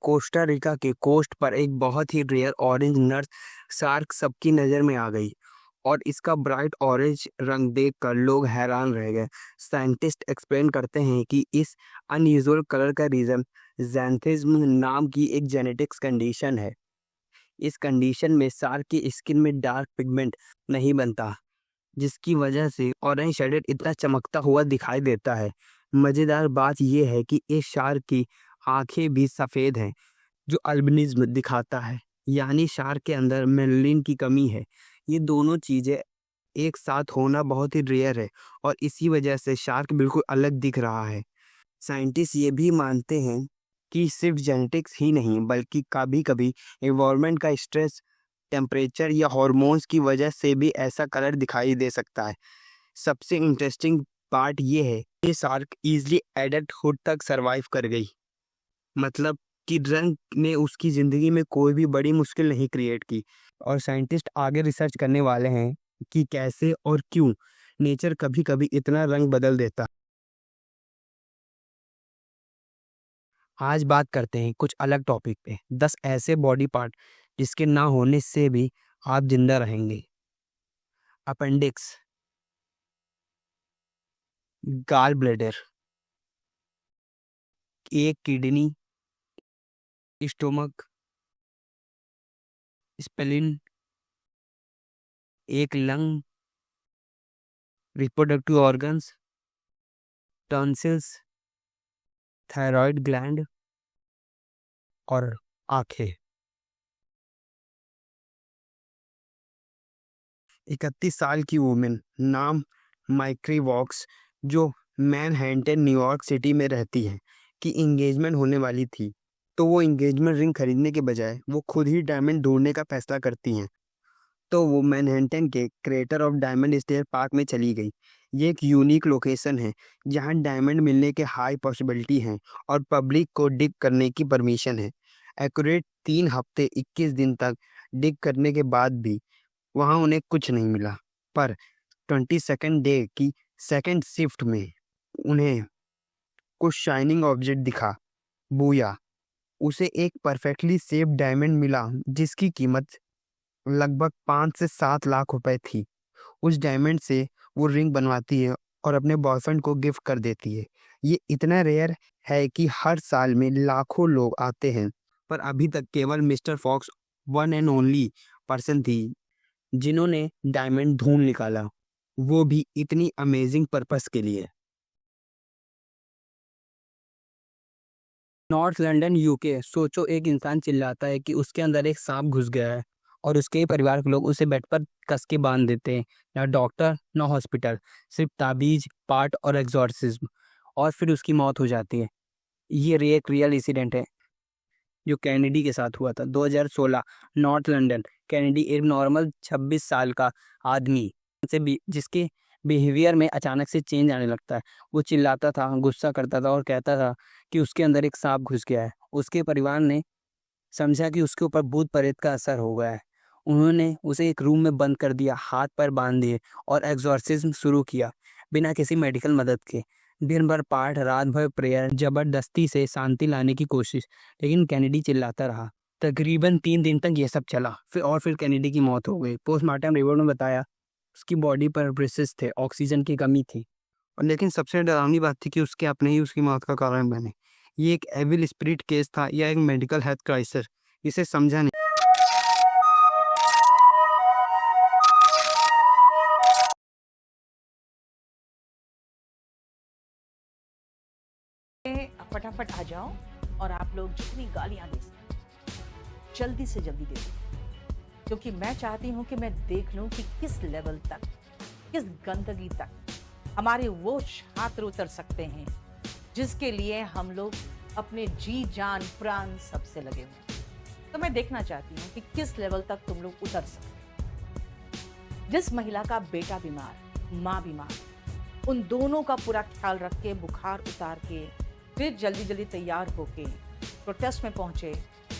Costa Rica के coast पर एक बहुत ही रेयर ऑरेंज नर्स शार्क सबकी नज़र में आ गई और इसका ब्राइट ऑरेंज रंग देखकर लोग हैरान रह गए। साइंटिस्ट एक्सप्लेन करते हैं कि इस अनयूजुअल कलर का रीज़न ज़ैंथेज्म नाम की एक जेनेटिक्स कंडीशन है। इस कंडीशन में शार्क की स्किन में डार्क पिगमेंट नहीं बनता, जिसकी वजह से ऑरेंज शेडेड इतना चमकता हुआ दिखाई देता है। मज़ेदार बात यह है कि इस शार्क की आंखें भी सफ़ेद हैं, जो अल्बिनिज्म दिखाता है, यानी शार्क के अंदर मेलानिन की कमी है। ये दोनों चीज़ें एक साथ होना बहुत ही रेयर है और इसी वजह से शार्क बिल्कुल अलग दिख रहा है। साइंटिस्ट ये भी मानते हैं कि सिर्फ जेनेटिक्स ही नहीं, बल्कि कभी-कभी एनवायरनमेंट का स्ट्रेस, टेम्परेचर या हार्मोन्स की वजह से भी ऐसा कलर दिखाई दे सकता है। सबसे इंटरेस्टिंग पार्ट ये है कि शार्क इजीली एडल्टहुड तक सरवाइव कर गई, मतलब कि रंग ने उसकी ज़िंदगी में कोई भी बड़ी मुश्किल नहीं क्रिएट की। और साइंटिस्ट आगे रिसर्च करने वाले हैं कि कैसे और क्यों नेचर कभी-कभी इतना रंग बदल देता। आज बात करते हैं कुछ अलग टॉपिक पे, 10 ऐसे बॉडी पार्ट जिसके ना होने से भी आप जिंदा रहेंगे। अपेंडिक्स, गाल ब्लैडर, एक किडनी, स्टोमक, स्प्लीन, एक lung, reproductive organs, tonsils, thyroid gland और आंखें। 31 साल की वुमेन, नाम माइक्री वॉक्स, जो मैनहट्टन न्यूयॉर्क सिटी में रहती है, की इंगेजमेंट होने वाली थी, तो वो इंगेजमेंट रिंग खरीदने के बजाय वो खुद ही डायमंड ढूंढने का फैसला करती हैं। तो वो मैनहट्टन के crater of diamond state park में चली गई। ये एक यूनिक लोकेशन है जहां डायमंड मिलने के हाई पॉसिबिलिटी हैं और पब्लिक को डिग करने की परमिशन है। एक्यूरेट 3 हफ्ते 21 दिन तक डिग करने के बाद भी वहां उन्हें कुछ नहीं मिला, पर 22nd डे की सेकंड शिफ्ट में उन्हें कुछ शाइनिंग ऑब्जेक्ट दिखा। बूया, उसे एक परफेक्टली शेप्ड डायमंड मिला जिसकी कीमत लगभग 5 से 7 लाख रुपए थी। उस डायमंड से वो रिंग बनवाती है और अपने बॉयफ्रेंड को गिफ्ट कर देती है। ये इतना रेयर है कि हर साल में लाखों लोग आते हैं, पर अभी तक केवल mister Fox one and only person थी जिन्होंने डायमंड ढूंढ निकाला, वो भी इतनी अमेजिंग पर्पस के लिए। नॉर्थ लंदन यूके, सोचो एक इंसान चिल्लाता है कि उसके अंदर एक सांप घुस गया है और उसके परिवार के लोग उसे बेड पर कस के बांध देते हैं। ना डॉक्टर ना हॉस्पिटल, सिर्फ ताबीज, पार्ट और एग्जॉर्सिज्म, और फिर उसकी मौत हो जाती है। ये एक रियल इंसिडेंट है जो कैनेडी के साथ हुआ था 2016। नॉर्थ लंदन, कैनेडी, एक नॉर्मल 26 साल का आदमी जिसके बिहेवियर में अचानक से चेंज आने लगता है। वो चिल्लाता था, गुस्सा करता था और कहता था कि उसके अंदर एक सांप घुस गया है। उसके परिवार ने समझा कि उसके ऊपर भूत प्रेत का असर हो गया है। उन्होंने उसे एक रूम में बंद कर दिया, हाथ पैर बांध दिए और एग्जॉर्सिज्म शुरू किया बिना किसी मेडिकल मदद के। दिन भर पाठ, रात भर प्रेयर, जबरदस्ती से शांति लाने की कोशिश, लेकिन कैनेडी चिल्लाता रहा। तकरीबन 3 दिन तक ये सब चला, फिर कैनेडी की मौत हो गई। पोस्टमार्टम रिपोर्ट में बताया उसकी बॉडी पर ब्रेसिस थे, ऑक्सीजन की कमी थी, और लेकिन सबसे डरावनी बात थी कि उसके अपने ही उसकी मौत का कारण बने। ये एक एविल स्पिरिट केस था या एक मेडिकल हेल्थ क्राइसिस, इसे समझा नहीं। फटाफट आ जाओ और आप लोग जितनी गालियां दे सकते जल्दी से जल्दी दे दो, क्योंकि मैं चाहती हूं कि मैं देख लूं कि किस लेवल तक, किस गंदगी तक हमारे वो छात्र उतर सकते हैं जिसके लिए हम लोग अपने जी जान प्राण सबसे लगे हुए। तो मैं देखना चाहती हूँ कि किस लेवल तक तुम लोग उतर सकते हैं। जिस महिला का बेटा बीमार, माँ बीमार, उन दोनों का पूरा ख्याल रख के, बुखार उतार के, फिर जल्दी जल्दी तैयार होके प्रोटेस्ट में पहुंचे,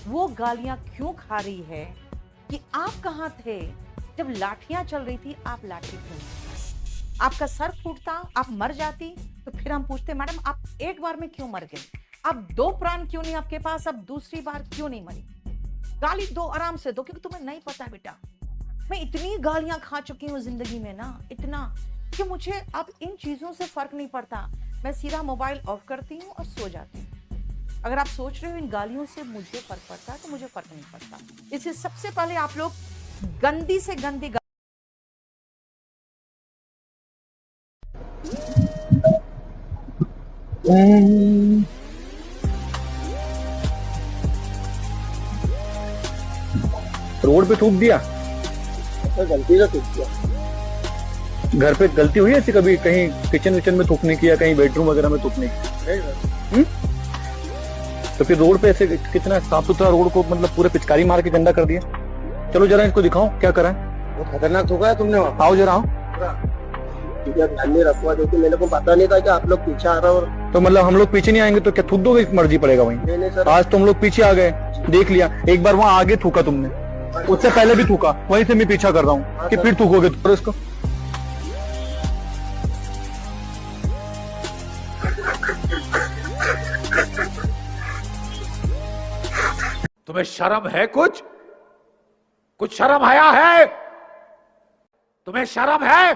वो गालियां क्यों खा रही है कि आप कहाँ थे जब लाठियां चल रही थी? आप लाठी क्यों? आपका सर फूटता, आप मर जाती, तो फिर हम पूछते मैडम आप एक बार में क्यों मर गए? अब 2 प्राण क्यों नहीं आपके पास? अब दूसरी बार क्यों नहीं मरी? गाली दो, आराम से दो, क्योंकि तुम्हें नहीं पता बेटा, मैं इतनी गालियां खा चुकी हूँ जिंदगी में ना, इतना कि मुझे अब इन चीजों से फर्क नहीं पड़ता। मैं सीधा मोबाइल ऑफ करती हूँ और सो जाती हूँ। अगर आप सोच रहे हो इन गालियों से मुझे फर्क पड़ता है, तो मुझे फर्क नहीं पड़ता। इसलिए सबसे पहले आप लोग गंदी से गंदी रोड पे थूक दिया, गलती से थूक दिया। घर पे गलती हुई ऐसी कभी? कहीं किचन विचन में थूकने की या कहीं बेडरूम वगैरह में थूकने की? तो फिर रोड पे ऐसे कितना साफ सुथरा रोड को मतलब पूरे पिचकारी मार के गंदा कर दिया। चलो जरा इसको दिखाओ क्या करा है। बहुत खतरनाक थूका है तुमने वहाँ। आओ जरा आओ। ध्यान नहीं रखवा, जो कि मेरे को पता नहीं था कि आप लोग पीछे आ रहे हो। तो मतलब हम लोग पीछे नहीं आएंगे तो क्या थूक दोगे? मर्जी पड़ेगा वहीं। नहीं सर, आज तो हम लोग पीछे आ गए, देख लिया। एक बार वहाँ आगे थूका तुमने, उससे पहले भी थूका, वहीं से मैं पीछा कर रहा हूँ कि फिर थूकोगे तो इसको। तुम्हें शर्म है? कुछ शर्म आया है? तुम्हें शर्म है?